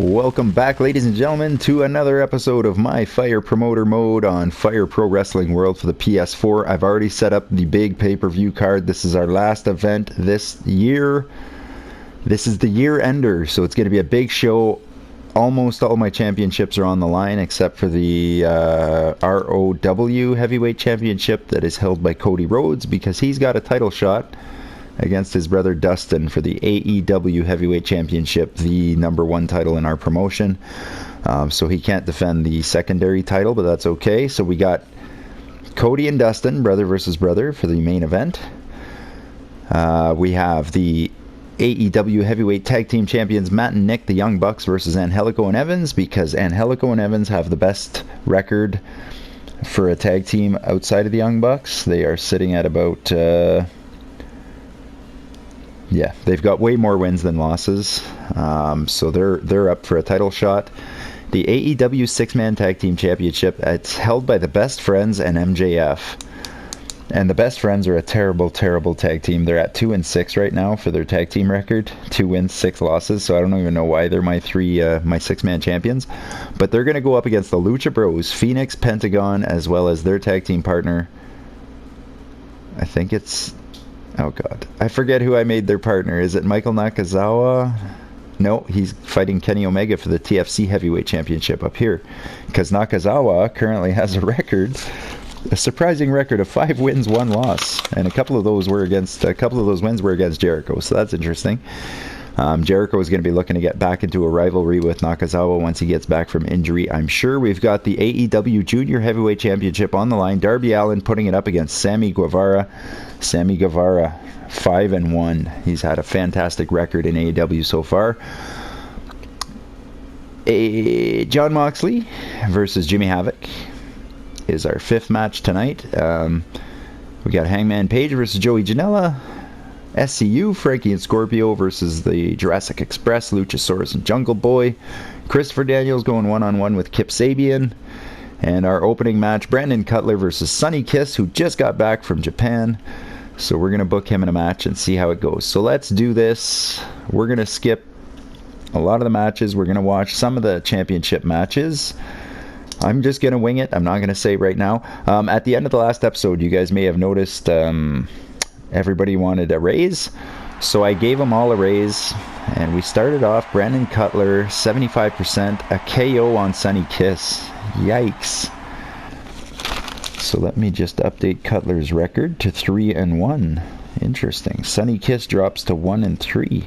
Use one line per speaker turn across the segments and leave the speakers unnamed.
Welcome back, ladies and gentlemen, to another episode of my Fire Promoter Mode on Fire Pro Wrestling World for the PS4. I've already set up the big pay-per-view card. This is our last event this year. This is the year ender, so it's going to be a big show. Almost all my championships are on the line, except for the ROW Heavyweight Championship that is held by Cody Rhodes, because he's got a title shot against his brother Dustin for the AEW Heavyweight Championship, the #1 title in our promotion. So he can't defend the secondary title, but that's okay. So we got Cody and Dustin, brother versus brother, for the main event. We have the AEW Heavyweight Tag Team Champions Matt and Nick, the Young Bucks, versus Angelico and Evans, because Angelico and Evans have the best record for a tag team outside of the Young Bucks. They are sitting at about... they've got way more wins than losses, so they're up for a title shot. The AEW Six-Man Tag Team Championship, it's held by the Best Friends and MJF, and the Best Friends are a terrible, terrible tag team. They're at 2-6 right now for their tag team record, 2 wins, 6 losses. So I don't even know why they're my my six-man champions, but they're going to go up against the Lucha Bros, Phoenix, Pentagon, as well as their tag team partner. I think it's... Oh god, I forget who I made their partner. Is it Michael Nakazawa? No, he's fighting Kenny Omega for the TFC Heavyweight Championship up here, because Nakazawa currently has a surprising record of 5 wins, 1 loss, and a couple of those wins were against Jericho, so that's interesting. Jericho is going to be looking to get back into a rivalry with Nakazawa once he gets back from injury, I'm sure. We've got the AEW Junior Heavyweight Championship on the line. Darby Allin putting it up against Sammy Guevara. Sammy Guevara, 5-1. He's had a fantastic record in AEW so far. John Moxley versus Jimmy Havoc is our 5th match tonight. We got Hangman Page versus Joey Janela. SCU, Frankie and Scorpio versus the Jurassic Express, Luchasaurus and Jungle Boy. Christopher Daniels going one-on-one with Kip Sabian. And our opening match, Brandon Cutler versus Sonny Kiss, who just got back from Japan. So we're going to book him in a match and see how it goes. So let's do this. We're going to skip a lot of the matches. We're going to watch some of the championship matches. I'm just going to wing it. I'm not going to say right now. At the end of the last episode, you guys may have noticed... everybody wanted a raise, so I gave them all a raise, and we started off Brandon Cutler 75%, a KO on Sonny Kiss. Yikes. So let me just update Cutler's record to 3-1. Interesting. Sonny Kiss drops to 1-3.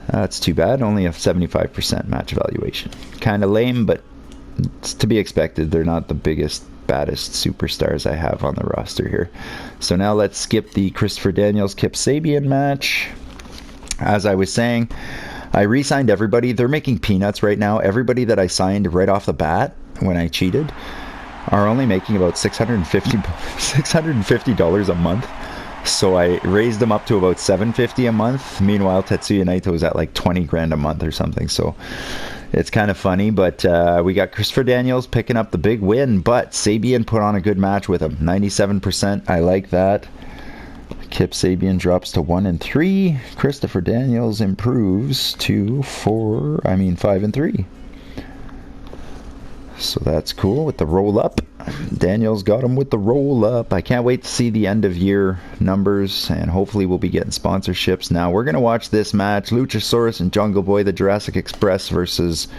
That's too bad. Only a 75% match valuation. Kind of lame, but it's to be expected. They're not the baddest superstars I have on the roster here. So now let's skip the Christopher Daniels Kip Sabian match. As I was saying, I re-signed everybody. They're making peanuts right now. Everybody that I signed right off the bat when I cheated are only making about $650 a month. So I raised them up to about $750 a month. Meanwhile, Tetsuya Naito is at like 20 grand a month or something. So it's kind of funny, but we got Christopher Daniels picking up the big win, but Sabian put on a good match with him. 97%, I like that. Kip Sabian drops to 1-3. Christopher Daniels improves to 5-3. So that's cool with the roll-up. Daniels got him with the roll-up. I can't wait to see the end-of-year numbers, and hopefully we'll be getting sponsorships. Now, we're going to watch this match. Luchasaurus and Jungle Boy, the Jurassic Express versus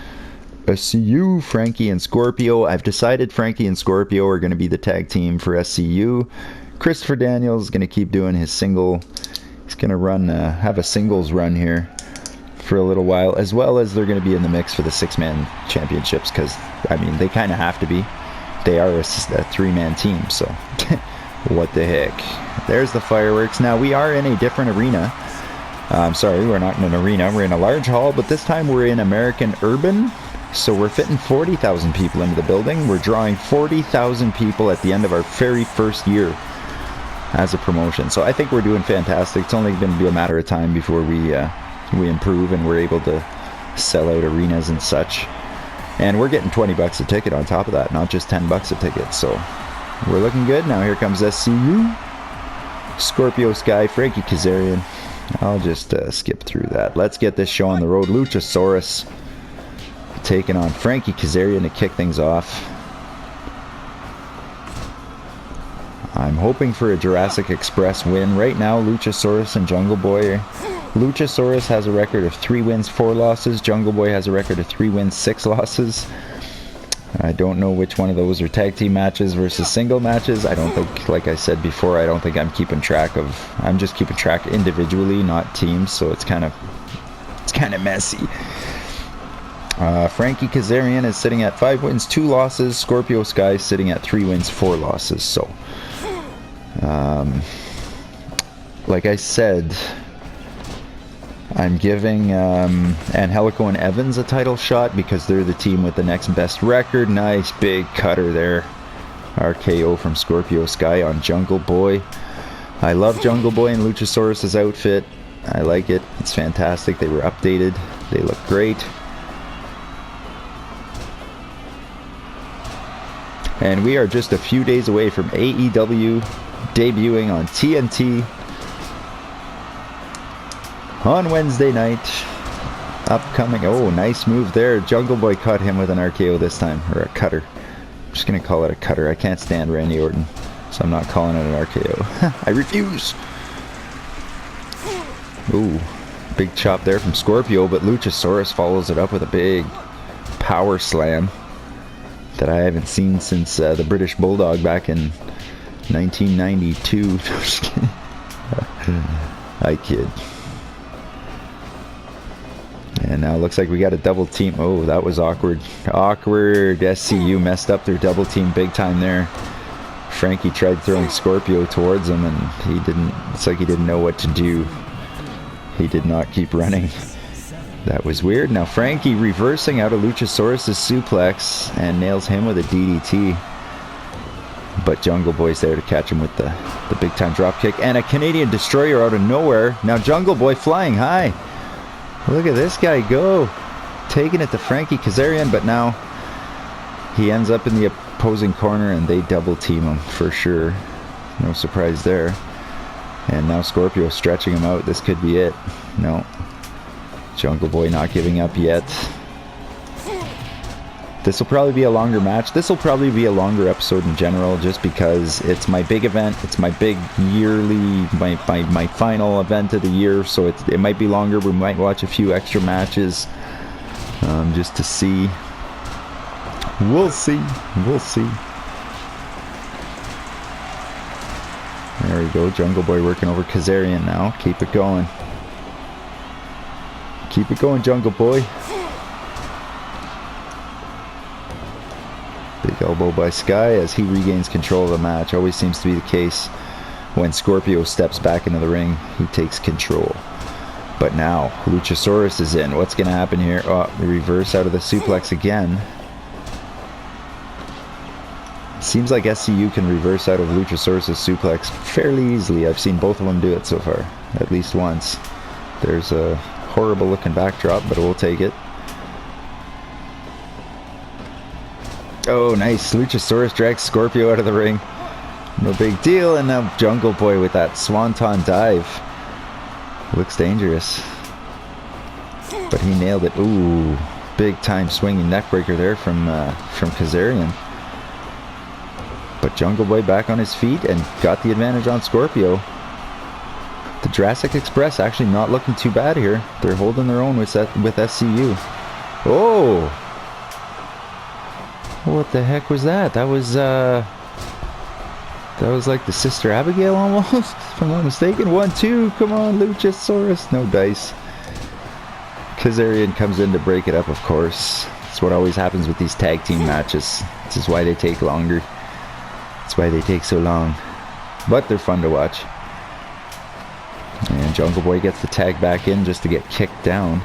SCU, Frankie and Scorpio. I've decided Frankie and Scorpio are going to be the tag team for SCU. Christopher Daniels is going to keep doing his single. He's going to have a singles run here for a little while, as well as they're going to be in the mix for the 6-man championships, because, I mean, they kind of have to be. They are a 3-man team, so what the heck. There's the fireworks. Now, we are in a different arena. Sorry, we're not in an arena. We're in a large hall, but this time we're in American Urban, so we're fitting 40,000 people into the building. We're drawing 40,000 people at the end of our very first year as a promotion. So I think we're doing fantastic. It's only going to be a matter of time before we improve and we're able to sell out arenas and such. And we're getting $20 a ticket on top of that, not just $10 a ticket. So we're looking good. Now here comes SCU. Scorpio Sky, Frankie Kazarian. I'll just skip through that. Let's get this show on the road. Luchasaurus taking on Frankie Kazarian to kick things off. I'm hoping for a Jurassic Express win. Right now, Luchasaurus and Jungle Boy. Luchasaurus has a record of 3 wins, 4 losses. Jungle Boy has a record of 3 wins, 6 losses. I don't know which one of those are tag team matches versus single matches. I don't think, like I said before, I don't think I'm keeping track of. I'm just keeping track individually, not teams. So it's kind of messy. Frankie Kazarian is sitting at 5 wins, 2 losses. Scorpio Sky is sitting at 3 wins, 4 losses. So, like I said, I'm giving Angelico and Evans a title shot because they're the team with the next best record. Nice big cutter there. RKO from Scorpio Sky on Jungle Boy. I love Jungle Boy and Luchasaurus' outfit. I like it. It's fantastic. They were updated. They look great. And we are just a few days away from AEW debuting on TNT on Wednesday night. Upcoming. Oh, nice move there. Jungle Boy caught him with an RKO this time. Or a cutter. I'm just going to call it a cutter. I can't stand Randy Orton, so I'm not calling it an RKO. I refuse. Ooh, big chop there from Scorpio, but Luchasaurus follows it up with a big power slam that I haven't seen since the British Bulldog back in 1992. Just kidding. I kid. And now it looks like we got a double team. Oh, that was awkward. Awkward. SCU messed up their double team big time there. Frankie tried throwing Scorpio towards him, and he didn't. It's like he didn't know what to do. He did not keep running. That was weird. Now Frankie reversing out of Luchasaurus' suplex and nails him with a DDT. But Jungle Boy's there to catch him with the big time drop kick and a Canadian Destroyer out of nowhere. Now Jungle Boy flying high. Look at this guy go. Taking it to Frankie Kazarian, but now he ends up in the opposing corner and they double team him for sure. No surprise there. And now Scorpio stretching him out. This could be it. No. Jungle Boy not giving up yet. This will probably be a longer match. This will probably be a longer episode in general, just because it's my big event. It's my big yearly, my final event of the year. So it might be longer. We might watch a few extra matches just to see. We'll see. We'll see. There we go. Jungle Boy working over Kazarian now. Keep it going. Keep it going, Jungle Boy. Big elbow by Sky as he regains control of the match. Always seems to be the case when Scorpio steps back into the ring. He takes control. But now, Luchasaurus is in. What's going to happen here? Oh, the reverse out of the suplex again. Seems like SCU can reverse out of Luchasaurus' suplex fairly easily. I've seen both of them do it so far. At least once. There's a horrible looking backdrop, but we'll take it. Oh, nice. Luchasaurus drags Scorpio out of the ring. No big deal. And now Jungle Boy with that swanton dive. Looks dangerous. But he nailed it. Ooh, big time swinging neckbreaker there from Kazarian. But Jungle Boy back on his feet and got the advantage on Scorpio. The Jurassic Express actually not looking too bad here. They're holding their own with SCU. Oh! What the heck was that? That was like the Sister Abigail almost, if I'm not mistaken. 1-2, come on, Luchasaurus. No dice. Kazarian comes in to break it up, of course. That's what always happens with these tag team matches. This is why they take longer. That's why they take so long. But they're fun to watch. And Jungle Boy gets the tag back in just to get kicked down.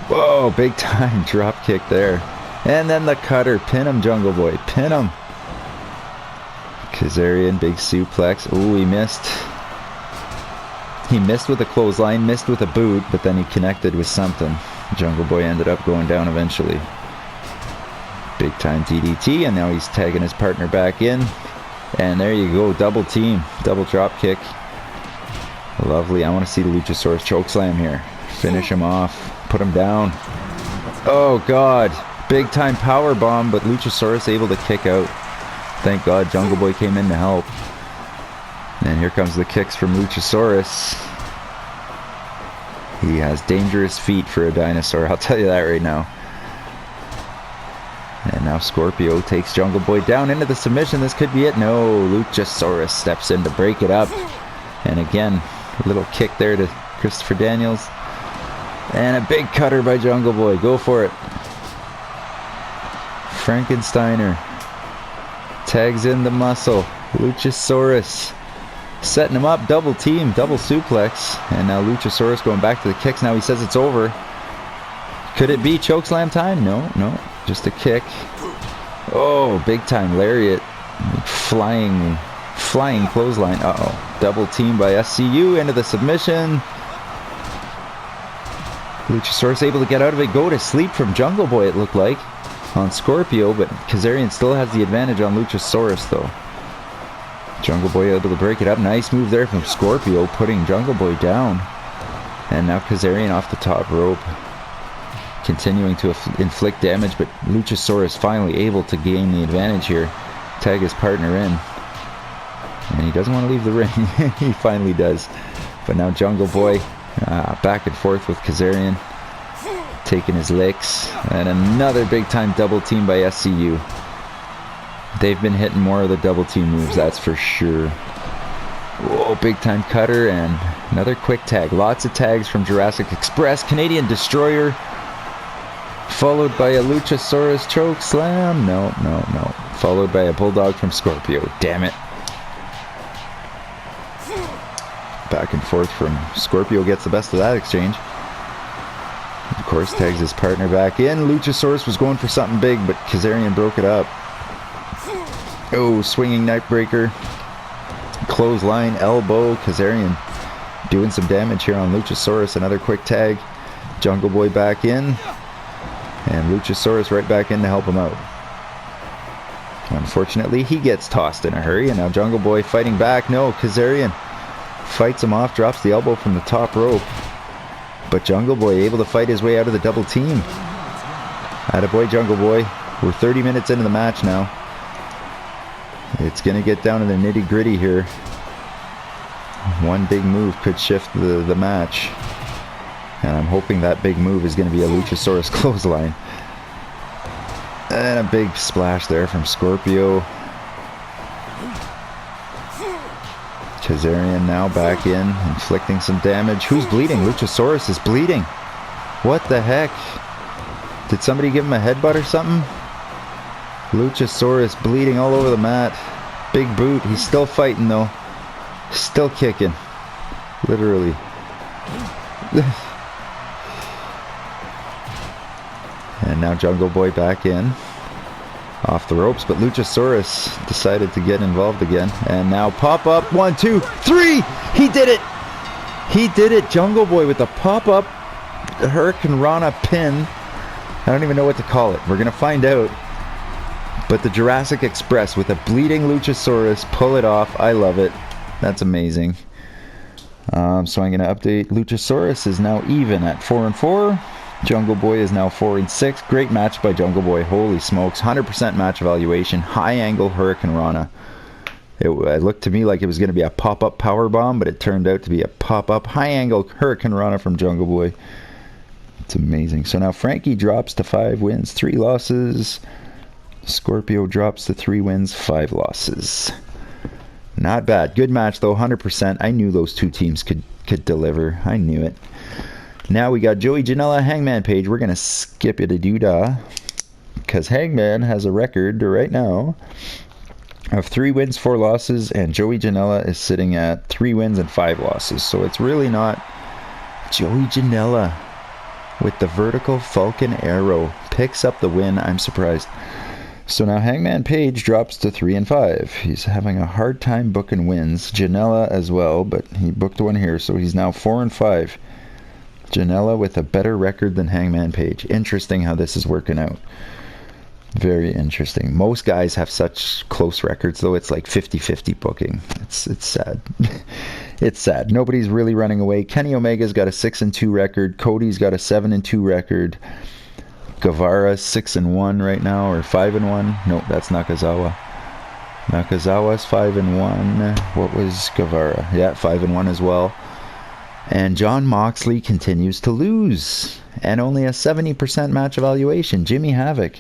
Whoa, big time drop kick there. And then the cutter. Pin him, Jungle Boy. Pin him. Kazarian, big suplex. Ooh, he missed. He missed with a clothesline, missed with a boot, but then he connected with something. Jungle Boy ended up going down eventually. Big time DDT, and now he's tagging his partner back in. And there you go, double team, double drop kick. Lovely. I want to see the Luchasaurus chokeslam here. Finish him off. Put him down. Oh, God. Big time power bomb, but Luchasaurus able to kick out. Thank God Jungle Boy came in to help. And here comes the kicks from Luchasaurus. He has dangerous feet for a dinosaur, I'll tell you that right now. And now Scorpio takes Jungle Boy down into the submission. This could be it. No, Luchasaurus steps in to break it up. And again, a little kick there to Christopher Daniels. And a big cutter by Jungle Boy. Go for it. Frankensteiner tags in the muscle. Luchasaurus setting him up. Double team, double suplex. And now Luchasaurus going back to the kicks. Now he says it's over. Could it be chokeslam time? No. Just a kick. Oh, big time lariat. Flying clothesline. Uh-oh. Double team by SCU into the submission. Luchasaurus able to get out of it. Go to sleep from Jungle Boy, it looked like, on Scorpio, but Kazarian still has the advantage on Luchasaurus, though. Jungle Boy able to break it up. Nice move there from Scorpio, putting Jungle Boy down. And now Kazarian off the top rope, continuing to inflict damage, but Luchasaurus finally able to gain the advantage here. Tag his partner in. And he doesn't want to leave the ring. He finally does. But now Jungle Boy back and forth with Kazarian, taking his licks. And another big time double team by SCU. They've been hitting more of the double team moves, that's for sure. Whoa, big time cutter and another quick tag. Lots of tags from Jurassic Express. Canadian Destroyer, followed by a Luchasaurus choke slam. No. Followed by a Bulldog from Scorpio. Damn it. Back and forth from Scorpio, gets the best of that exchange. Of course, tags his partner back in. Luchasaurus was going for something big, but Kazarian broke it up. Oh, swinging neck breaker. Clothesline, elbow. Kazarian doing some damage here on Luchasaurus. Another quick tag. Jungle Boy back in. And Luchasaurus right back in to help him out. Unfortunately, he gets tossed in a hurry. And now Jungle Boy fighting back. No, Kazarian fights him off, drops the elbow from the top rope. But Jungle Boy able to fight his way out of the double team. Attaboy, Jungle Boy. We're 30 minutes into the match now. It's going to get down to the nitty gritty here. One big move could shift the match. And I'm hoping that big move is going to be a Luchasaurus clothesline. And a big splash there from Scorpio. Kazarian now back in, inflicting some damage. Who's bleeding? Luchasaurus is bleeding. What the heck? Did somebody give him a headbutt or something? Luchasaurus bleeding all over the mat. Big boot. He's still fighting though. Still kicking. Literally. And now Jungle Boy back in. Off the ropes, but Luchasaurus decided to get involved again. And now pop up. 1, 2, 3! He did it! He did it! Jungle Boy with the pop-up Hurricane Rana pin. I don't even know what to call it. We're going to find out. But the Jurassic Express with a bleeding Luchasaurus, pull it off. I love it. That's amazing. So I'm going to update. Luchasaurus is now even at 4-4. Jungle Boy is now 4-6. Great match by Jungle Boy. Holy smokes. 100% match evaluation. High angle Hurricane Rana. It looked to me like it was going to be a pop-up power bomb, but it turned out to be a pop-up high angle Hurricane Rana from Jungle Boy. It's amazing. So now Frankie drops to 5 wins, 3 losses. Scorpio drops to 3 wins, 5 losses. Not bad. Good match though, 100%. I knew those two teams could deliver. I knew it. Now we got Joey Janela, Hangman Page. We're going to skip it a doodah, because Hangman has a record right now of 3 wins, 4 losses, and Joey Janela is sitting at 3 wins and 5 losses. So it's really not Joey Janela with the vertical Falcon Arrow. Picks up the win. I'm surprised. So now Hangman Page drops to 3-5. He's having a hard time booking wins. Janela as well, but he booked one here, so he's now 4-5. Janela with a better record than Hangman Page. Interesting how this is working out. Very interesting. Most guys have such close records, though. It's like 50-50 booking. It's sad. It's sad. Nobody's really running away. Kenny Omega's got a 6-2 record. Cody's got a 7-2 record. Guevara's 6-1 right now, or 5-1. Nope, that's Nakazawa. Nakazawa's 5-1. What was Guevara? Yeah, 5-1 as well. And Jon Moxley continues to lose. And only a 70% match evaluation. Jimmy Havoc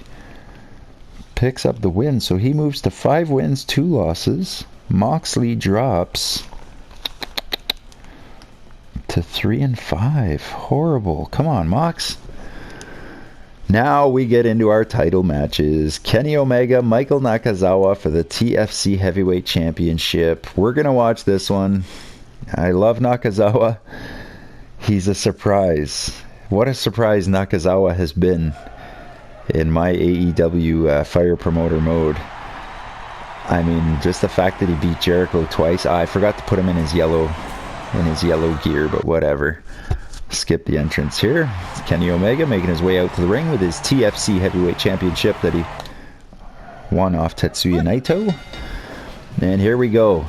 picks up the win. So he moves to 5 wins, 2 losses. Moxley drops to 3-5. Horrible. Come on, Mox. Now we get into our title matches. Kenny Omega, Michael Nakazawa for the TFC Heavyweight Championship. We're going to watch this one. I love Nakazawa. He's a surprise. What a surprise Nakazawa has been in my AEW fire promoter mode. I mean, just the fact that he beat Jericho twice. I forgot to put him in his yellow gear, but whatever. Skip the entrance here. It's Kenny Omega making his way out to the ring with his TFC Heavyweight Championship that he won off Tetsuya Naito. And here we go.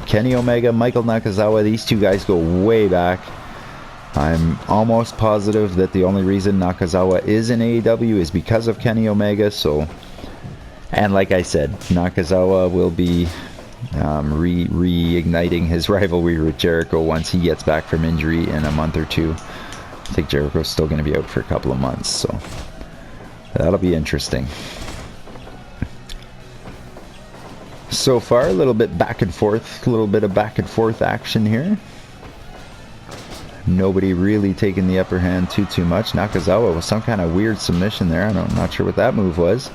Kenny Omega, Michael Nakazawa, these two guys go way back. I'm almost positive that the only reason Nakazawa is in AEW is because of Kenny Omega, so... And like I said, Nakazawa will be reigniting his rivalry with Jericho once he gets back from injury in a month or two. I think Jericho's still going to be out for a couple of months, so that'll be interesting. So far, a little bit back and forth, a little bit of back and forth action here. Nobody really taking the upper hand too much. Nakazawa with some kind of weird submission there. I'm not sure what that move was.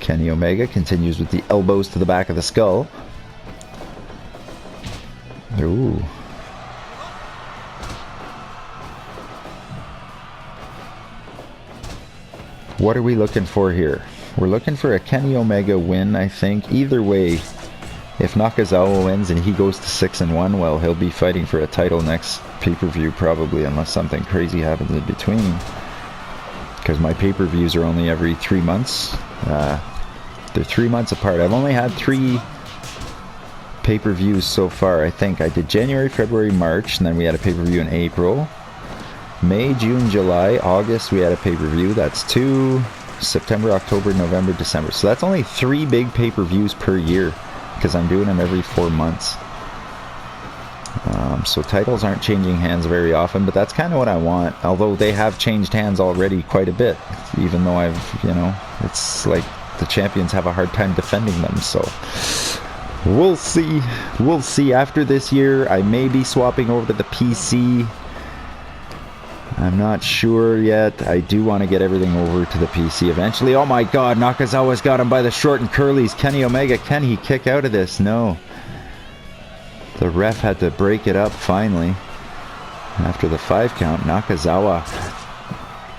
Kenny Omega continues with the elbows to the back of the skull. Ooh. What are we looking for here? We're looking for a Kenny Omega win, I think. Either way, if Nakazawa wins and he goes to 6-1, well, he'll be fighting for a title next pay-per-view probably, unless something crazy happens in between. Because my pay-per-views are only every 3 months. They're 3 months apart. I've only had 3 pay-per-views so far, I think. I did January, February, March, and then we had a pay-per-view in April. May, June, July, August, we had a pay-per-view. That's 2. September, October, November, December. So that's only 3 big pay-per-views per year, because I'm doing them every 4 months. So titles aren't changing hands very often, but that's kind of what I want. Although they have changed hands already quite a bit, even though it's like the champions have a hard time defending them. So we'll see. We'll see. After this year, I may be swapping over to the PC. I'm not sure yet. I do want to get everything over to the PC eventually. Oh my god, Nakazawa's got him by the short and curlies. Kenny Omega, can he kick out of this? No. The ref had to break it up finally. After the 5 count, Nakazawa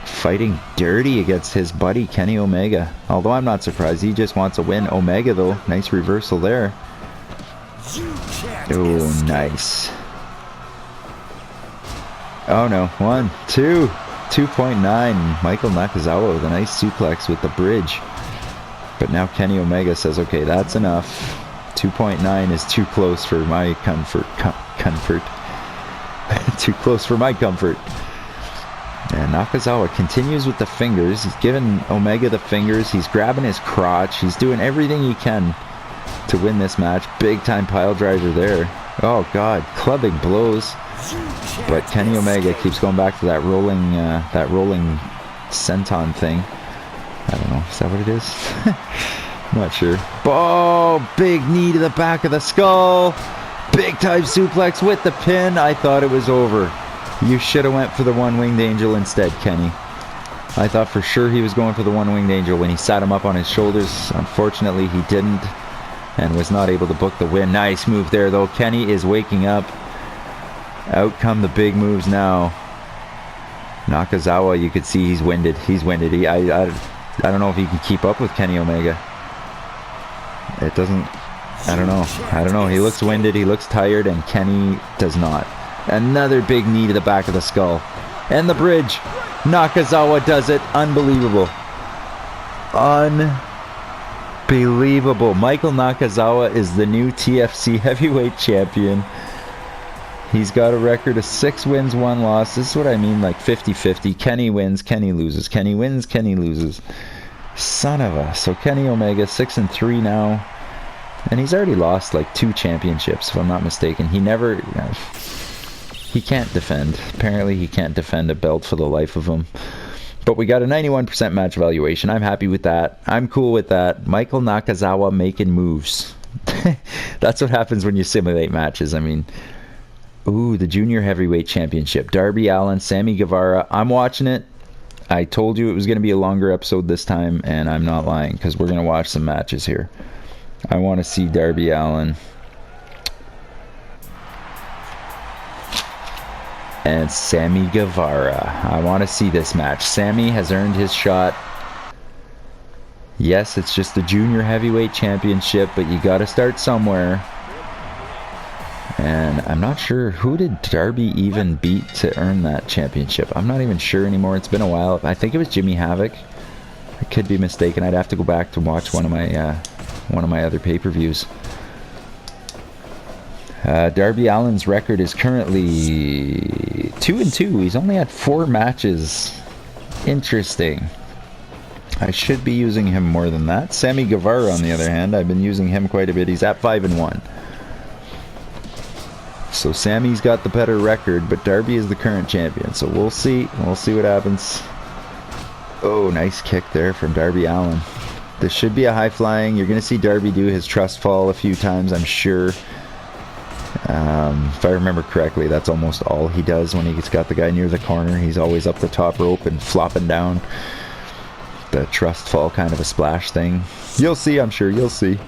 fighting dirty against his buddy Kenny Omega. Although I'm not surprised, he just wants a win. Omega though, nice reversal there. Oh, nice. Oh no, 1, 2, 2.9. Michael Nakazawa with a nice suplex with the bridge. But now Kenny Omega says, okay, that's enough. 2.9 is too close for my comfort. Too close for my comfort. And Nakazawa continues with the fingers. He's giving Omega the fingers. He's grabbing his crotch. He's doing everything he can to win this match. Big time pile driver there. Oh god, clubbing blows. But Kenny Omega keeps going back to that rolling senton thing. I don't know, is that what it is? Not sure. Oh, big knee to the back of the skull. Big time suplex with the pin. I thought it was over. You should have went for the one-winged angel instead, Kenny. I thought for sure he was going for the one-winged angel when he sat him up on his shoulders. Unfortunately, he didn't and was not able to book the win. Nice move there, though. Kenny is waking up. Out come the big moves now. Nakazawa, you could see he's winded. He's winded. I don't know if he can keep up with Kenny Omega. It doesn't... I don't know. He looks winded. He looks tired, and Kenny does not. Another big knee to the back of the skull. And the bridge. Nakazawa does it. Unbelievable. Unbelievable. Michael Nakazawa is the new TFC Heavyweight Champion. He's got a record of 6 wins, 1 loss. This is what I mean, like 50-50. Kenny wins, Kenny loses. Kenny wins, Kenny loses. Son of a. So Kenny Omega, 6-3 now. And he's already lost like 2 championships, if I'm not mistaken. He never... he can't defend. Apparently he can't defend a belt for the life of him. But we got a 91% match valuation. I'm happy with that. I'm cool with that. Michael Nakazawa making moves. That's what happens when you simulate matches. I mean... Ooh, the Junior Heavyweight Championship. Darby Allin, Sammy Guevara. I'm watching it. I told you it was going to be a longer episode this time, and I'm not lying, because we're going to watch some matches here. I want to see Darby Allin and Sammy Guevara. I want to see this match. Sammy has earned his shot. Yes, it's just the Junior Heavyweight Championship, but you got to start somewhere. And I'm not sure, who did Darby even beat to earn that championship? I'm not even sure anymore. It's been a while. I think it was Jimmy Havoc. I could be mistaken. I'd have to go back to watch one of my other pay-per-views. Darby Allin's record is currently 2-2. He's only had 4 matches. Interesting. I should be using him more than that. Sammy Guevara, on the other hand, I've been using him quite a bit. He's at 5-1. So Sammy's got the better record, but Darby is the current champion. So we'll see. We'll see what happens. Oh, nice kick there from Darby Allin. This should be a high flying. You're going to see Darby do his trust fall a few times, I'm sure. If I remember correctly, that's almost all he does when he's got the guy near the corner. He's always up the top rope and flopping down. The trust fall, kind of a splash thing. You'll see, I'm sure. You'll see.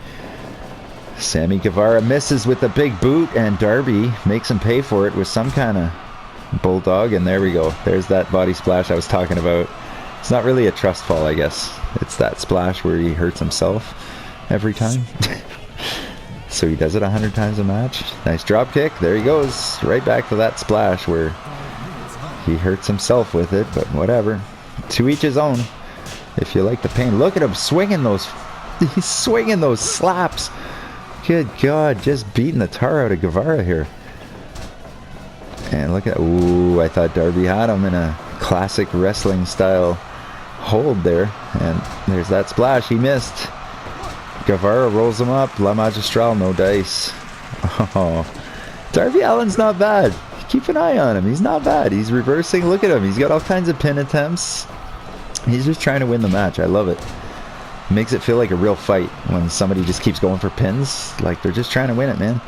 Sammy Guevara misses with a big boot, and Darby makes him pay for it with some kind of bulldog, and there we go. There's that body splash I was talking about. It's not really a trust fall, I guess. It's that splash where he hurts himself every time. So he does it 100 times a match. Nice drop kick. There he goes. Right back to that splash where he hurts himself with it, but whatever. To each his own. If you like the pain. Look at him swinging those... He's swinging those slaps. Good God, just beating the tar out of Guevara here. And look at... Ooh, I thought Darby had him in a classic wrestling style hold there. And there's that splash. He missed. Guevara rolls him up. La Magistral, no dice. Oh, Darby Allin's not bad. Keep an eye on him. He's not bad. He's reversing. Look at him. He's got all kinds of pin attempts. He's just trying to win the match. I love it. Makes it feel like a real fight when somebody just keeps going for pins. Like they're just trying to win it, man.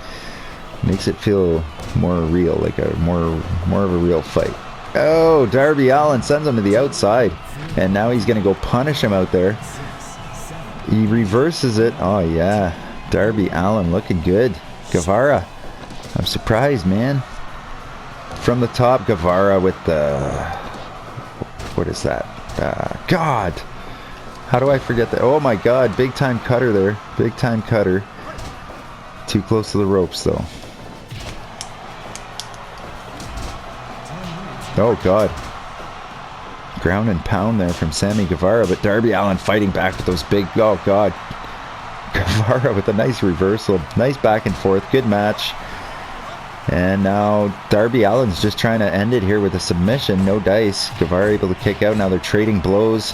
Makes it feel more real, like a more of a real fight. Oh, Darby Allin sends him to the outside, and now he's gonna go punish him out there. He reverses it. Oh yeah, Darby Allin looking good. Guevara, I'm surprised, man. From the top, Guevara with the... What is that? God! How do I forget that? Oh my God, big time cutter there. Big time cutter. Too close to the ropes though. Oh God. Ground and pound there from Sammy Guevara, but Darby Allin fighting back with those big... Oh God. Guevara with a nice reversal. Nice back and forth. Good match. And now Darby Allin's just trying to end it here with a submission. No dice. Guevara able to kick out. Now they're trading blows.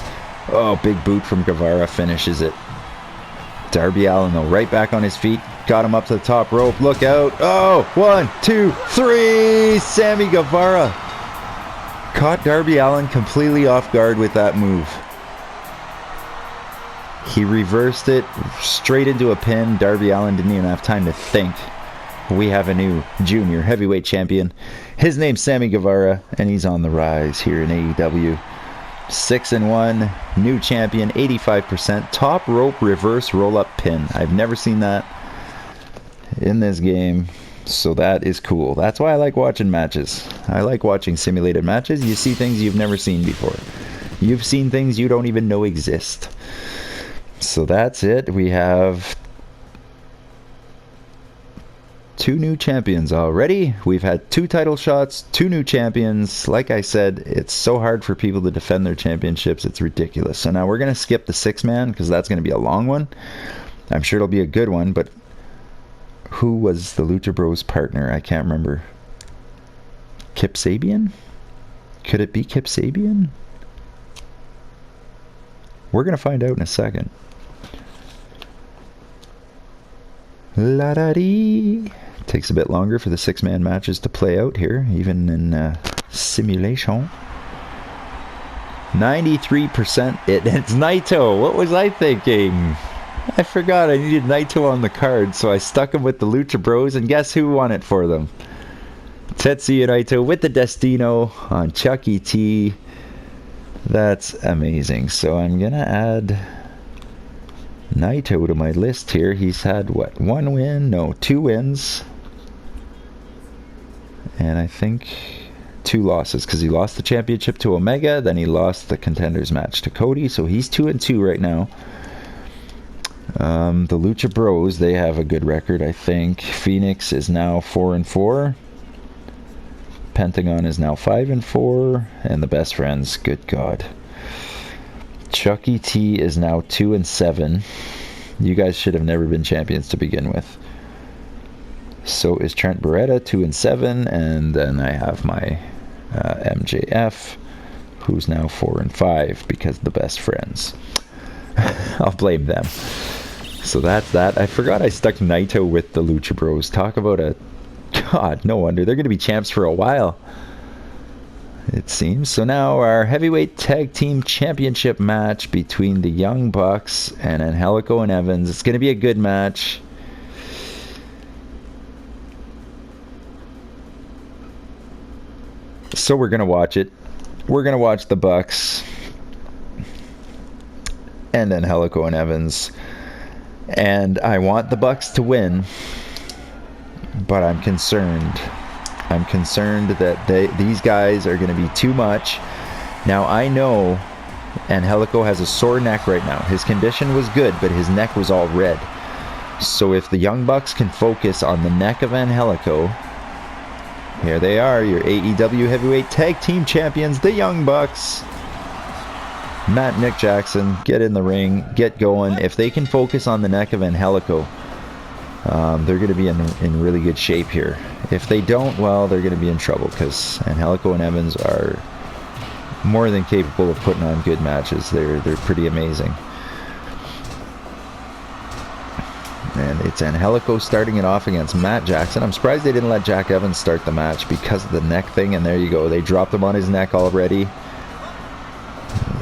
Oh, big boot from Guevara finishes it. Darby Allin, though, right back on his feet. Got him up to the top rope. Look out. Oh, 1, 2, 3. Sammy Guevara caught Darby Allin completely off guard with that move. He reversed it straight into a pin. Darby Allin didn't even have time to think. We have a new junior heavyweight champion. His name's Sammy Guevara, and he's on the rise here in AEW. 6-1, new champion, 85%. Top rope reverse roll-up pin. I've never seen that in this game, so that is cool. That's why I like watching matches. I like watching simulated matches. You see things you've never seen before. You've seen things you don't even know exist. So that's it. We have 2 new champions already. We've had 2 title shots, 2 new champions. Like I said, it's so hard for people to defend their championships. It's ridiculous. So now we're going to skip the 6-man because that's going to be a long one. I'm sure it'll be a good one, but who was the Lucha Bros partner? I can't remember. Kip Sabian? Could it be Kip Sabian? We're going to find out in a second. La-da-dee. Takes a bit longer for the 6-man matches to play out here, even in simulation. 93%. It's Naito. What was I thinking? I forgot I needed Naito on the card, so I stuck him with the Lucha Bros, and guess who won it for them? Tetsuya Naito with the Destino on Chucky T. That's amazing. So I'm going to add Naito to my list here. He's had, what, 1 win? No, 2 wins. And I think 2 losses, because he lost the championship to Omega, then he lost the contenders match to Cody, so he's 2-2 right now. The Lucha Bros, they have a good record, I think. Phoenix is now 4-4. Pentagon is now 5-4, and the Best Friends, good God. Chucky T is now 2-7. You guys should have never been champions to begin with. So is Trent Beretta, 2-7, and then I have my MJF, who's now 4-5 because of the Best Friends. I'll blame them. So that's that. I forgot I stuck Naito with the Lucha Bros. Talk about a... God, no wonder. They're going to be champs for a while, it seems. So now our heavyweight tag team championship match between the Young Bucks and Angelico and Evans. It's going to be a good match. So we're going to watch it. We're going to watch the Bucks and Angelico and Evans. And I want the Bucks to win, but I'm concerned. I'm concerned that these guys are going to be too much. Now, I know Angelico has a sore neck right now. His condition was good, but his neck was all red. So if the Young Bucks can focus on the neck of Angelico, here they are, your AEW Heavyweight Tag Team Champions, the Young Bucks. Matt, Nick Jackson, get in the ring, get going. If they can focus on the neck of Angelico, they're going to be in really good shape here. If they don't, well, they're going to be in trouble, because Angelico and Evans are more than capable of putting on good matches. They're pretty amazing. And it's Angelico starting it off against Matt Jackson. I'm surprised they didn't let Jack Evans start the match because of the neck thing, and there you go. They dropped him on his neck already.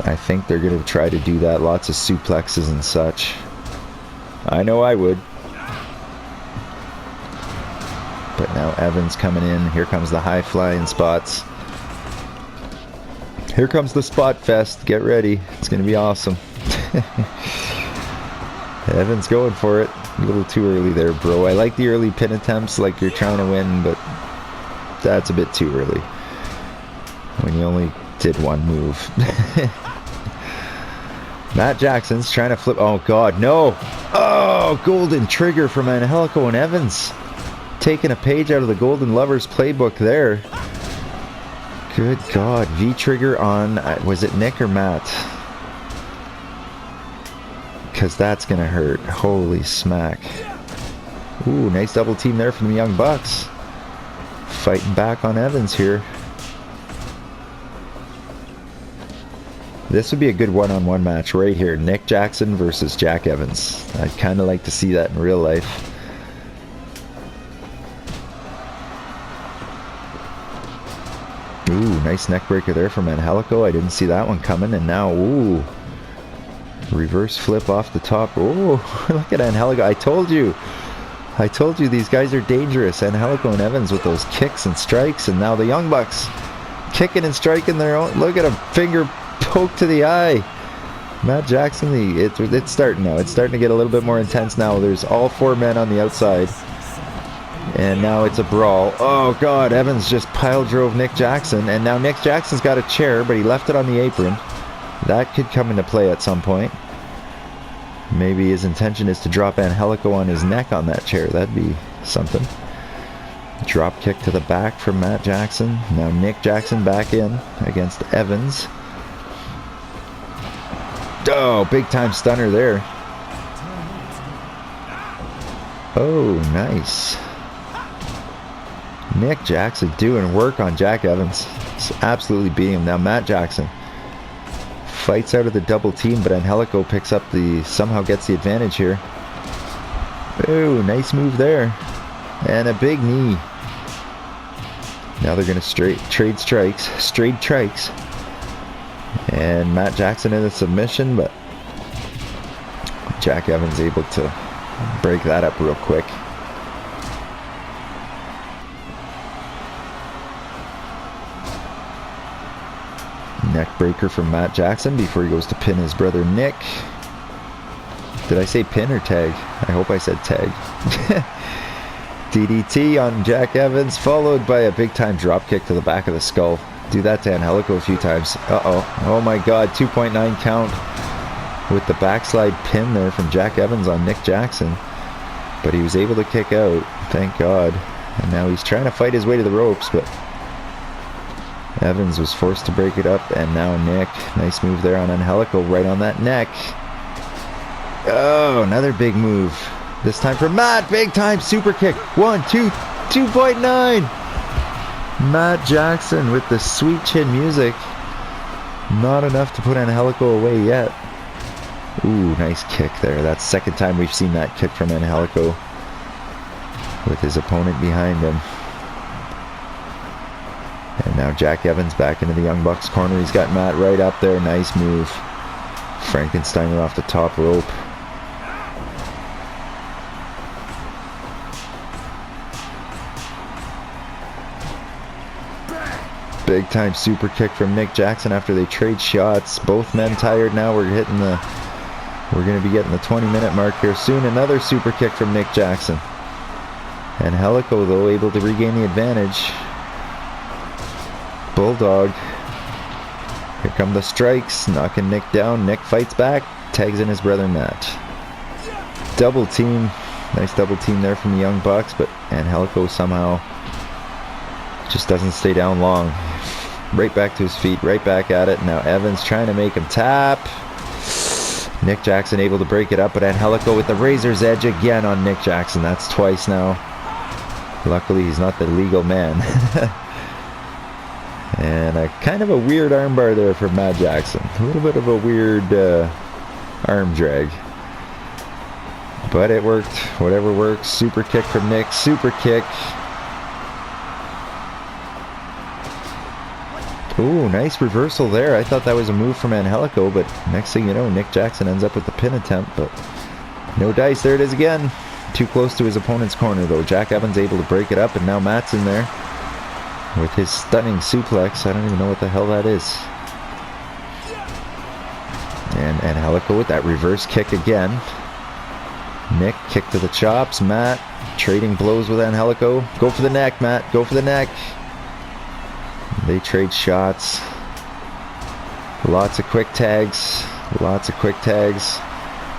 I think they're going to try to do that. Lots of suplexes and such. I know I would. But now Evans coming in. Here comes the high flying spots. Here comes the spot fest. Get ready. It's going to be awesome. Evans going for it. A little too early there, bro. I like the early pin attempts, like you're trying to win, but that's a bit too early when you only did one move. Matt Jackson's trying to flip. Oh, God, no. Oh, golden trigger from Angelico and Evans. Taking a page out of the Golden Lovers playbook there. Good God. V-trigger on, was it Nick or Matt? Because that's going to hurt. Holy smack. Ooh, nice double team there from the Young Bucks. Fighting back on Evans here. This would be a good one-on-one match right here. Nick Jackson versus Jack Evans. I'd kind of like to see that in real life. Ooh, nice neck breaker there from Angelico. I didn't see that one coming. And now, ooh, reverse flip off the top. Ooh, look at Angelico. I told you these guys are dangerous. Angelico and Evans with those kicks and strikes. And now the Young Bucks kicking and striking their own. Look at him, finger poke to the eye. Matt Jackson, it's starting now. It's starting to get a little bit more intense now. There's all 4 men on the outside. And now it's a brawl. Oh, God, Evans just pile drove Nick Jackson. And now Nick Jackson's got a chair, but he left it on the apron. That could come into play at some point. Maybe his intention is to drop Angelico on his neck on that chair. That'd be something. Drop kick to the back from Matt Jackson. Now Nick Jackson back in against Evans. Oh, big time stunner there. Oh, nice. Nick Jackson doing work on Jack Evans. Just absolutely beating him. Now Matt Jackson fights out of the double team, but Angelico picks up somehow gets the advantage here. Ooh, nice move there. And a big knee. Now they're going to trade strikes. And Matt Jackson in a submission, but Jack Evans able to break that up real quick. Neck breaker from Matt Jackson before he goes to pin his brother Nick. Did I say pin or tag? I hope I said tag. DDT on Jack Evans, followed by a big time drop kick to the back of the skull. Do that to Angelico a few times. Oh my god, 2.9 count with the backslide pin there from Jack Evans on Nick Jackson. But he was able to kick out, thank god. And now he's trying to fight his way to the ropes, but Evans was forced to break it up, and now Nick. Nice move there on Angelico, right on that neck. Oh, another big move. This time from Matt, big time super kick. 1, 2, 2.9. Matt Jackson with the sweet chin music. Not enough to put Angelico away yet. Ooh, nice kick there. That's the second time we've seen that kick from Angelico with his opponent behind him. And now Jack Evans back into the Young Bucks corner. He's got Matt right up there. Nice move. Frankensteiner off the top rope. Big time super kick from Nick Jackson after they trade shots. Both men tired now. We're going to be getting the 20-minute mark here soon. Another super kick from Nick Jackson. And Angelico, though, able to regain the advantage. Bulldog. Here come the strikes, knocking Nick down. Nick fights back, tags in his brother Matt. Double team. Nice double team there from the Young Bucks, but Angelico somehow just doesn't stay down long. Right back to his feet, right back at it. Now Evans trying to make him tap. Nick Jackson able to break it up, but Angelico with the razor's edge again on Nick Jackson. That's twice now. Luckily he's not the legal man. And a kind of a weird armbar there from Matt Jackson. A little bit of a weird arm drag. But it worked. Whatever works. Super kick from Nick. Super kick. Ooh, nice reversal there. I thought that was a move from Angelico, but next thing you know, Nick Jackson ends up with the pin attempt, but no dice. There it is again. Too close to his opponent's corner, though. Jack Evans able to break it up, and now Matt's in there with his stunning suplex. I don't even know what the hell that is. And Angelico with that reverse kick again. Nick, kick to the chops. Matt trading blows with Angelico. Go for the neck, Matt. Go for the neck. They trade shots. Lots of quick tags. Lots of quick tags.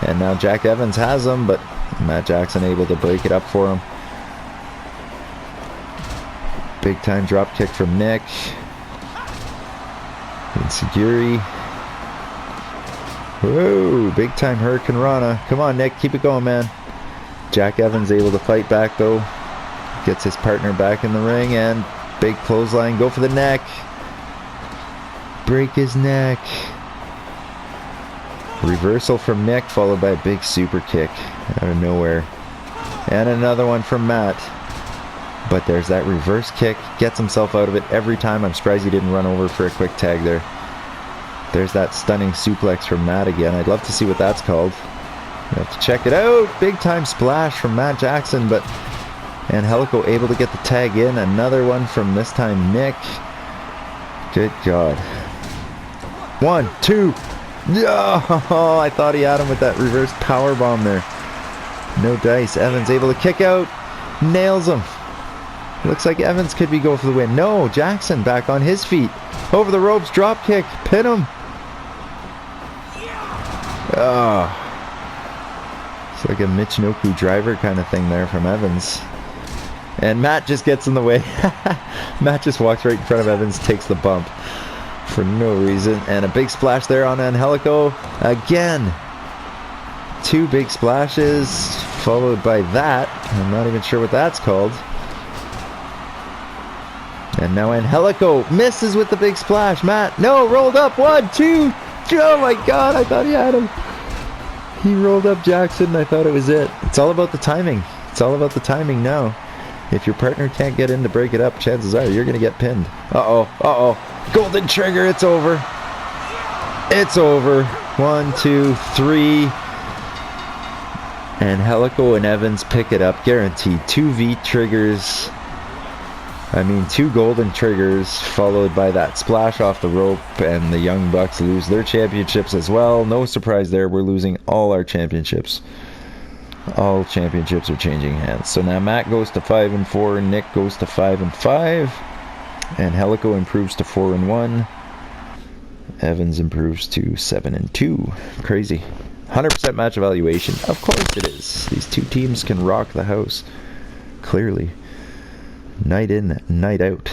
And now Jack Evans has them, but Matt Jackson able to break it up for him. Big time drop kick from Nick. Insecurity. Whoa, big time Hurricane Rana. Come on, Nick, keep it going, man. Jack Evans able to fight back, though. Gets his partner back in the ring, and big clothesline. Go for the neck. Break his neck. Reversal from Nick, followed by a big super kick out of nowhere. And another one from Matt. But there's that reverse kick. Gets himself out of it every time. I'm surprised he didn't run over for a quick tag there. There's that stunning suplex from Matt again. I'd love to see what that's called. You have to check it out. Big time splash from Matt Jackson, but Angelico able to get the tag in. Another one from this time Nick. Good God. 1, 2. Oh, I thought he had him with that reverse power bomb there. No dice. Evans able to kick out. Nails him. Looks like Evans could be going for the win. No, Jackson back on his feet. Over the ropes, drop kick. Pin him. Oh. It's like a Michinoku driver kind of thing there from Evans. And Matt just gets in the way. Matt just walks right in front of Evans, takes the bump for no reason. And a big splash there on Angelico. Again. 2 big splashes, followed by that. I'm not even sure what that's called. And now Angelico misses with the big splash. Matt, no, rolled up. 1, 2. Oh my god, I thought he had him. He rolled up Jackson. I thought it was it. It's all about the timing. It's all about the timing now. If your partner can't get in to break it up, chances are you're going to get pinned. Uh-oh, uh-oh. Golden trigger, it's over. It's over. 1, 2, 3. And Helico and Evans pick it up. Guaranteed. 2 V triggers. I mean, 2 golden triggers, followed by that splash off the rope, and the Young Bucks lose their championships as well. No surprise there. We're losing all our championships. All championships are changing hands. So now Matt goes to 5-4, Nick goes to 5-5, and Helico improves to 4-1. Evans improves to 7-2. Crazy. 100% match evaluation. Of course it is. These two teams can rock the house. Clearly. Night in, night out.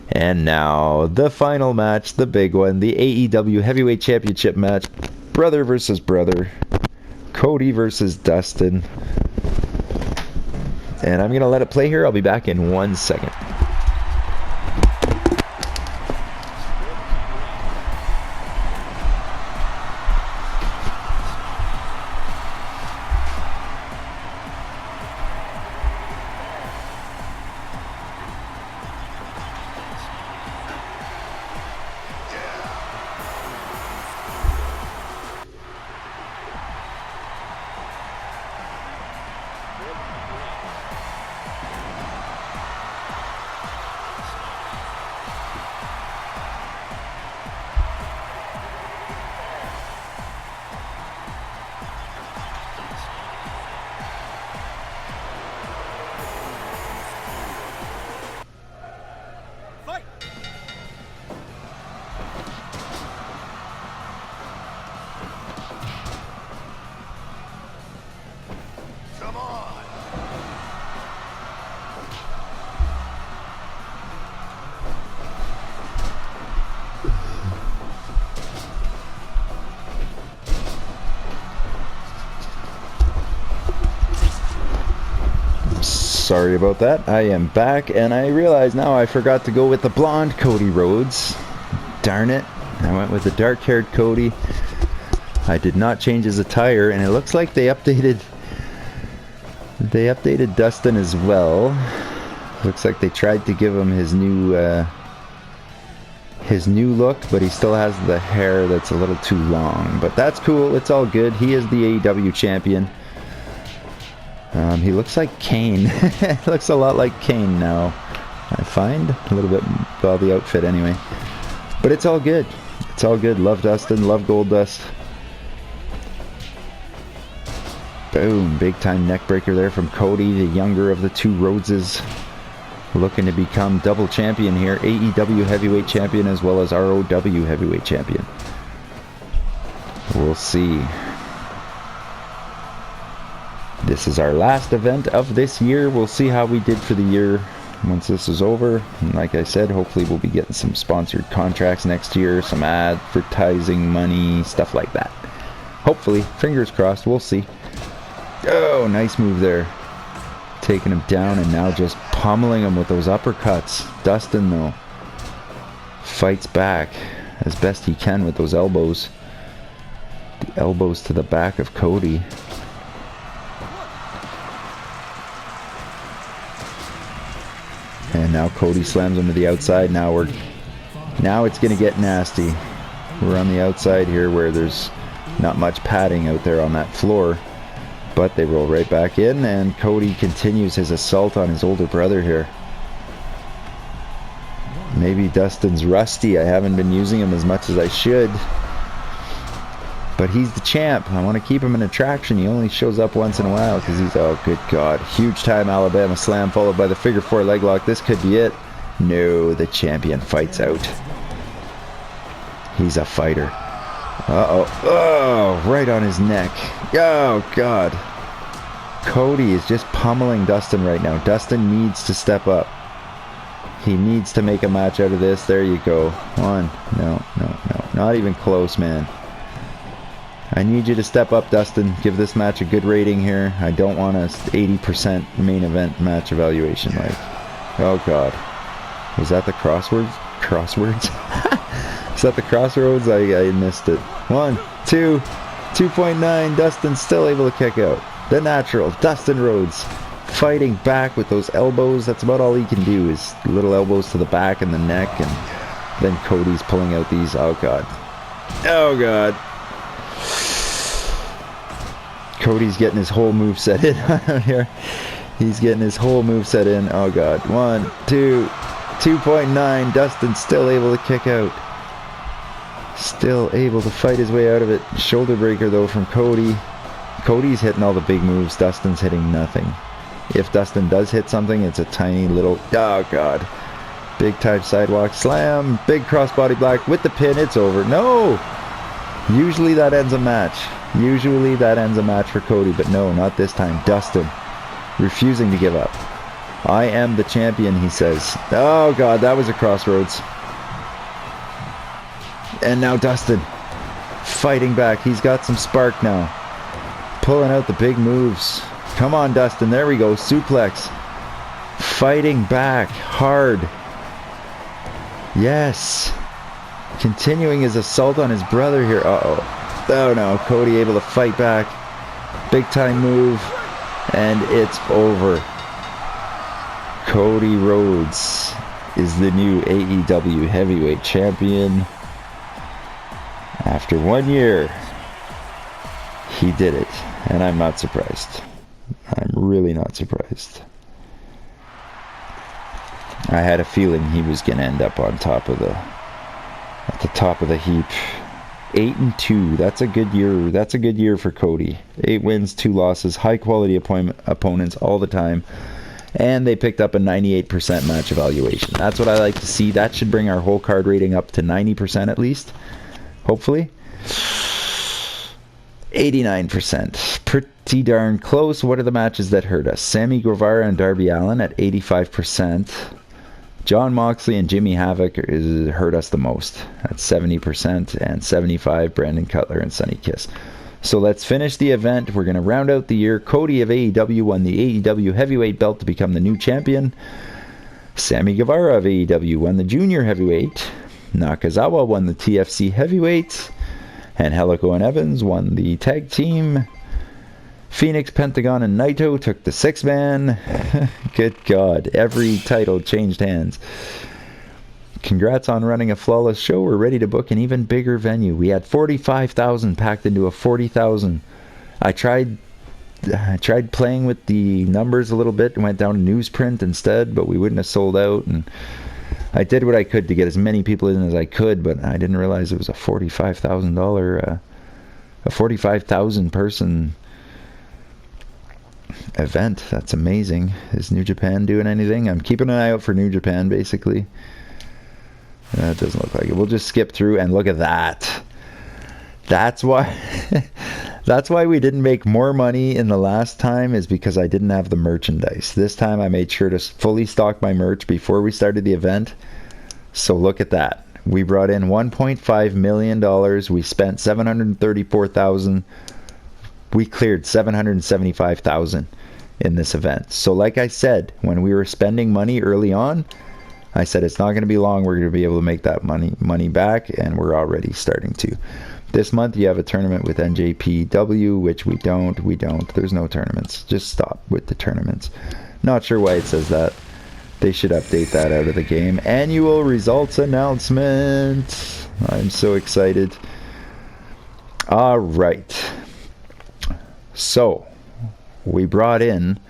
And now the final match, the big one, the AEW Heavyweight Championship match. Brother versus brother. Cody versus Dustin. And I'm going to let it play here. I'll be back in 1 second. Sorry about that. I am back, and I realize now I forgot to go with the blonde Cody Rhodes. Darn it. I went with the dark-haired Cody. I did not change his attire, and it looks like they updated Dustin as well. Looks like they tried to give him his new look, but he still has the hair that's a little too long. But that's cool. It's all good. He is the AEW champion. He looks like Kane. Looks a lot like Kane now. I find a little bit, well, the outfit anyway. But it's all good. It's all good. Love Dustin. Love Goldust. Boom. Big time neck breaker there from Cody, the younger of the two Rhodeses. Looking to become double champion here. AEW heavyweight champion as well as ROW heavyweight champion. We'll see. This is our last event of this year. We'll see how we did for the year once this is over. And like I said, hopefully we'll be getting some sponsored contracts next year, some advertising money, stuff like that. Hopefully, fingers crossed, we'll see. Oh, nice move there. Taking him down and now just pummeling him with those uppercuts. Dustin, though, fights back as best he can with those elbows. The elbows to the back of Cody. And now Cody slams him to the outside. Now it's going to get nasty. We're on the outside here where there's not much padding out there on that floor. But they roll right back in, and Cody continues his assault on his older brother here. Maybe Dustin's rusty. I haven't been using him as much as I should. But he's the champ. I want to keep him an attraction. He only shows up once in a while because he's, oh good god. Huge time Alabama slam followed by the figure 4 leg lock. This could be it. No, the champion fights out. He's a fighter. Uh-oh. Oh, right on his neck. Oh god. Cody is just pummeling Dustin right now. Dustin needs to step up. He needs to make a match out of this. There you go. One. No. Not even close, man. I need you to step up, Dustin. Give this match a good rating here. I don't want a 80% main event match evaluation. Like, oh god. Was that the crosswords? Is that the crossroads? I missed it. 1, 2, 2.9. Dustin still able to kick out. The natural, Dustin Rhodes, fighting back with those elbows. That's about all he can do, is little elbows to the back and the neck, and then Cody's pulling out these. Oh god. Oh god. Cody's getting his whole moveset in here. He's getting his whole moveset in. Oh god. 1, 2, 2.9. Dustin still able to kick out. Still able to fight his way out of it. Shoulder breaker though from Cody. Cody's hitting all the big moves. Dustin's hitting nothing. If Dustin does hit something, it's a tiny little... Oh god. Big time sidewalk slam. Big crossbody block with the pin. It's over. No! Usually that ends a match. Usually that ends a match for Cody, but no, not this time. Dustin refusing to give up. I am the champion, he says. Oh god, that was a crossroads. And now Dustin fighting back. He's got some spark now. Pulling out the big moves. Come on, Dustin. There we go. Suplex. Fighting back hard. Yes. Continuing his assault on his brother here. Uh-oh. Oh no. Cody able to fight back. Big time move. And it's over. Cody Rhodes is the new AEW Heavyweight Champion. After 1 year, he did it. And I'm not surprised. I'm really not surprised. I had a feeling he was going to end up on top of at the top of the heap. 8-2. That's a good year. That's a good year for Cody. 8 wins, 2 losses. High quality opponents all the time. And they picked up a 98% match evaluation. That's what I like to see. That should bring our whole card rating up to 90% at least. Hopefully. 89%. Pretty darn close. What are the matches that hurt us? Sammy Guevara and Darby Allin at 85%. Jon Moxley and Jimmy Havoc hurt us the most at 70%, and 75% Brandon Cutler and Sonny Kiss. So let's finish the event. We're going to round out the year. Cody of AEW won the AEW Heavyweight belt to become the new champion. Sammy Guevara of AEW won the Junior Heavyweight. Nakazawa won the TFC Heavyweight. And Helico and Evans won the tag team. Phoenix, Pentagon, and Naito took the 6-man. Good God. Every title changed hands. Congrats on running a flawless show. We're ready to book an even bigger venue. We had 45,000 packed into a 40,000. I tried playing with the numbers a little bit and went down to newsprint instead, but we wouldn't have sold out. And I did what I could to get as many people in as I could, but I didn't realize it was a $45,000, a 45,000 person event. That's amazing. Is New Japan doing anything? I'm keeping an eye out for New Japan, basically. That doesn't look like it. We'll just skip through and look at that. That's why that's why we didn't make more money in the last time, is because I didn't have the merchandise. This time I made sure to fully stock my merch before we started the event. So look at that. We brought in $1.5 million. We spent $734,000. We cleared $775,000 in this event. So like I said, when we were spending money early on, I said it's not going to be long. We're going to be able to make that money back, and we're already starting to. This month you have a tournament with NJPW, which we don't. There's no tournaments. Just stop with the tournaments. Not sure why it says that. They should update that out of the game. Annual results announcement. I'm so excited. All right. So, we brought in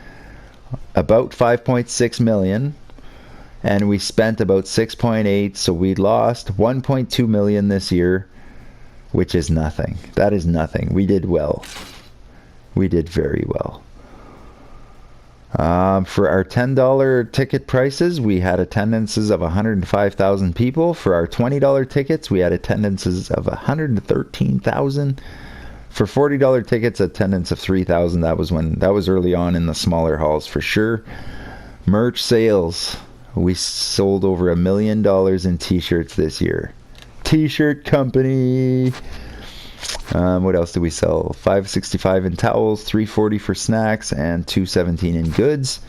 about 5.6 million, and we spent about 6.8, so we lost 1.2 million this year, which is nothing. That is nothing. We did well. We did very well. For our $10 ticket prices, we had attendances of 105,000 people. For our $20 tickets, we had attendances of 113,000. For $40 tickets, attendance of 3,000. That was early on in the smaller halls for sure. Merch sales. We sold over $1 million in t-shirts this year. T-shirt company. What else did we sell? $565 in towels, $340 for snacks, and $217 in goods.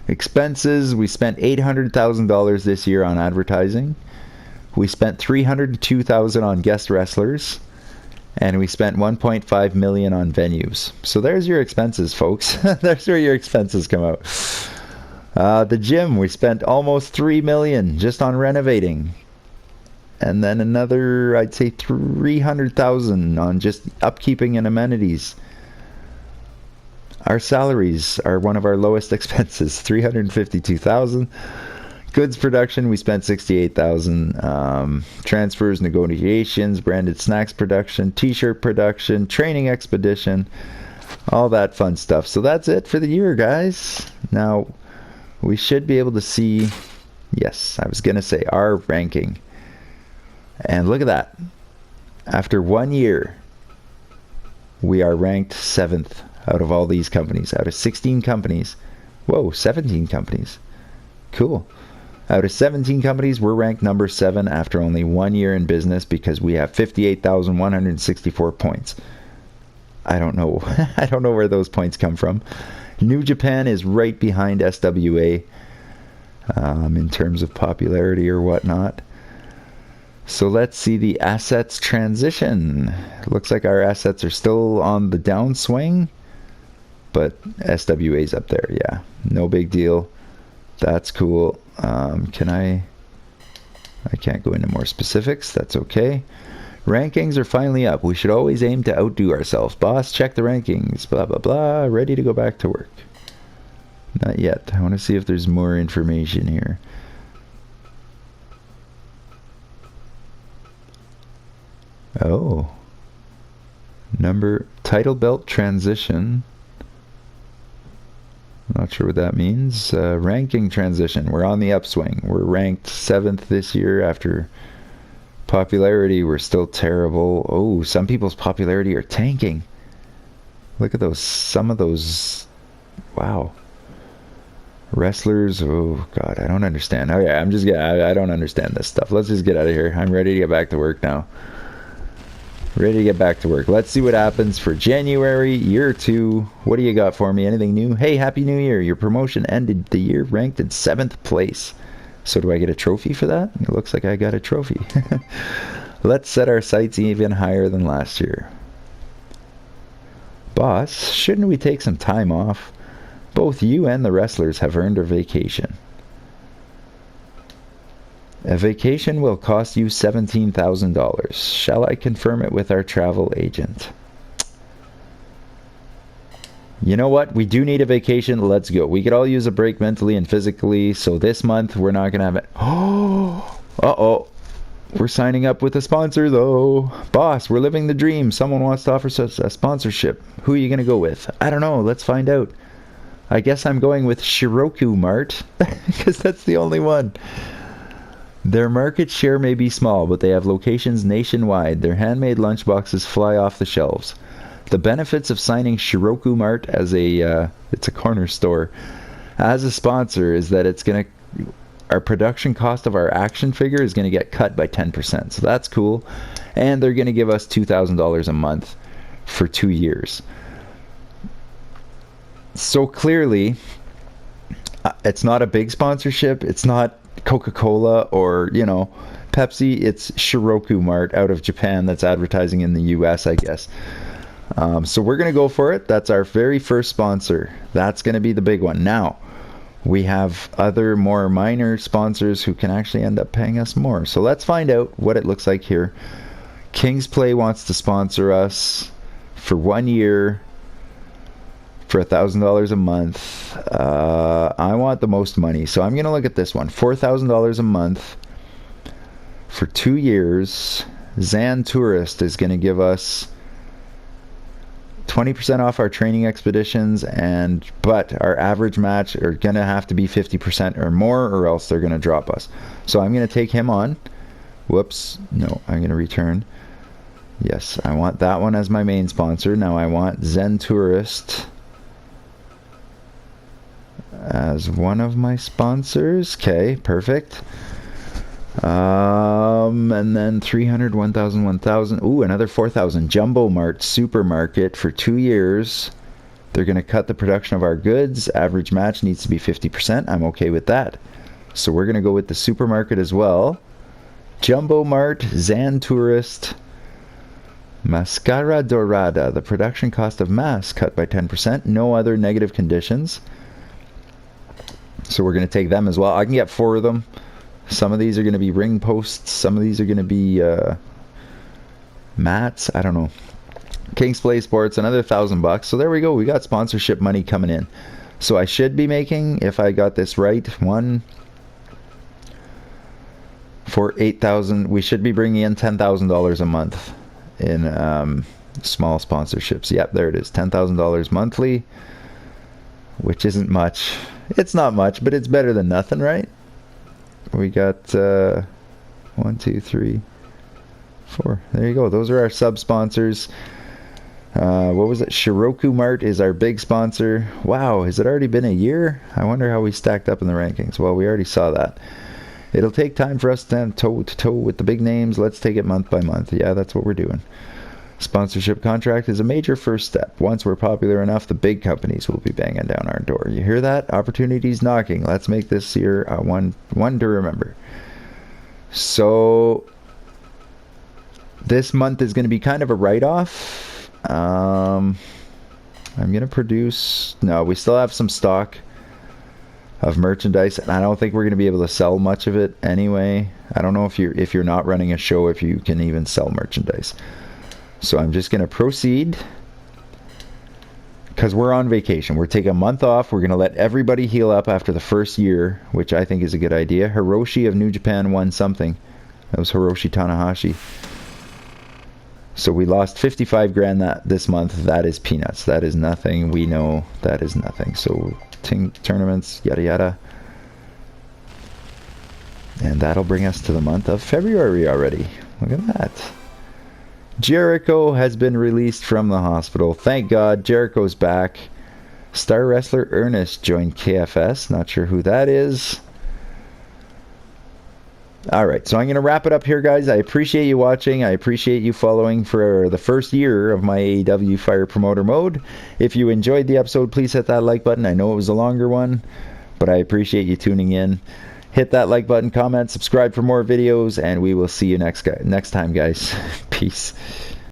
Expenses, we spent $800,000 this year on advertising. We spent $302,000 on guest wrestlers. And we spent $1.5 million on venues. So there's your expenses, folks. There's where your expenses come out. The gym, we spent almost $3 million just on renovating. And then another, I'd say $300,000 on just upkeeping and amenities. Our salaries are one of our lowest expenses, $352,000. Goods production, we spent $68,000. Transfers, negotiations, branded snacks production, t-shirt production, training expedition, all that fun stuff. So that's it for the year, guys. Now, we should be able to see, yes, I was going to say our ranking. And look at that. After 1 year, we are ranked 7th out of all these companies. Out of 16 companies. Whoa, 17 companies. Cool. Out of 17 companies, we're ranked number 7 after only 1 year in business because we have 58,164 points. I don't know. I don't know where those points come from. New Japan is right behind SWA in terms of popularity or whatnot. So let's see the assets transition. Looks like our assets are still on the downswing, but SWA's up there. Yeah, no big deal. That's cool. I can't go into more specifics. That's okay. Rankings are finally up. We should always aim to outdo ourselves. Boss, check the rankings. Blah, blah, blah. Ready to go back to work. Not yet. I want to see if there's more information here. Oh. Title belt transition. Not sure what that means. Ranking transition. We're on the upswing. We're ranked 7th this year after popularity. We're still terrible. Oh, some people's popularity are tanking. Look at those. Some of those. Wow. Wrestlers. Oh, God. I don't understand. Okay, I don't understand this stuff. Let's just get out of here. I'm ready to get back to work now. Ready to get back to work. Let's see what happens for January, year 2. What do you got for me? Anything new? Hey, Happy New Year. Your promotion ended the year ranked in 7th place. So do I get a trophy for that? It looks like I got a trophy. Let's set our sights even higher than last year. Boss, shouldn't we take some time off? Both you and the wrestlers have earned a vacation. A vacation will cost you $17,000. Shall I confirm it with our travel agent? You know what? We do need a vacation. Let's go. We could all use a break mentally and physically. So this month, we're not going to have it. Oh, uh-oh. We're signing up with a sponsor, though. Boss, we're living the dream. Someone wants to offer us a sponsorship. Who are you going to go with? I don't know. Let's find out. I guess I'm going with Shiroku Mart because that's the only one. Their market share may be small, but they have locations nationwide. Their handmade lunchboxes fly off the shelves. The benefits of signing Shiroku Mart as it's a corner store, as a sponsor is that our production cost of our action figure is going to get cut by 10%. So that's cool. And they're going to give us $2,000 a month for 2 years. So clearly, it's not a big sponsorship. It's not Coca-Cola or, Pepsi. It's Shiroku Mart out of Japan that's advertising in the US, I guess. So we're going to go for it. That's our very first sponsor. That's going to be the big one. Now, we have other more minor sponsors who can actually end up paying us more. So let's find out what it looks like here. King's Play wants to sponsor us for 1 year for $1,000 a month. I want the most money, so I'm going to look at this one. $4,000 a month for 2 years. Zan Tourist is going to give us 20% off our training expeditions, but our average match are going to have to be 50% or more, or else they're going to drop us. So I'm going to take him on. Whoops. No, I'm going to return. Yes, I want that one as my main sponsor. Now I want Zen Tourist as one of my sponsors. Okay, perfect. And then 300, 1,000, 1,000. Ooh, another 4,000. Jumbo Mart Supermarket for 2 years. They're going to cut the production of our goods. Average match needs to be 50%. I'm okay with that. So we're going to go with the supermarket as well. Jumbo Mart, Zan Tourist, Mascara Dorada. The production cost of masks cut by 10%. No other negative conditions. So we're going to take them as well. I can get 4 of them. Some of these are going to be ring posts. Some of these are going to be mats. I don't know. King's Play Sports, another $1,000. So there we go. We got sponsorship money coming in. So I should be making, if I got this right, one for 8,000. We should be bringing in $10,000 a month in small sponsorships. Yep, there it is. $10,000 monthly, which isn't much. It's not much, but it's better than nothing, right? We got 1, 2, 3, 4. There you go. Those are our sub sponsors. What was it? Shiroku Mart is our big sponsor. Wow, has it already been a year? I wonder how we stacked up in the rankings. Well, we already saw that. It'll take time for us to stand toe to toe with the big names. Let's take it month by month. Yeah, that's what we're doing. Sponsorship contract is a major first step. Once we're popular enough, the big companies will be banging down our door. You hear that? Opportunities knocking. Let's make this year one to remember. So this month is going to be kind of a write-off. I'm going to produce... No, we still have some stock of merchandise, and I don't think we're going to be able to sell much of it anyway. I don't know if you're not running a show, if you can even sell merchandise. So I'm just going to proceed, because we're on vacation. We're taking a month off. We're going to let everybody heal up after the first year, which I think is a good idea. Hiroshi of New Japan won something. That was Hiroshi Tanahashi. So we lost 55 grand this month. That is peanuts. That is nothing. We know that is nothing. So tournaments, yada yada. And that'll bring us to the month of February already. Look at that. Jericho has been released from the hospital. Thank God, Jericho's back. Star wrestler Ernest joined KFS. Not sure who that is. Alright, so I'm going to wrap it up here, guys. I appreciate you watching. I appreciate you following for the first year of my AEW Fire Promoter Mode. If you enjoyed the episode, please hit that like button. I know it was a longer one, but I appreciate you tuning in. Hit that like button, comment, subscribe for more videos, and we will see you next time, guys. Peace.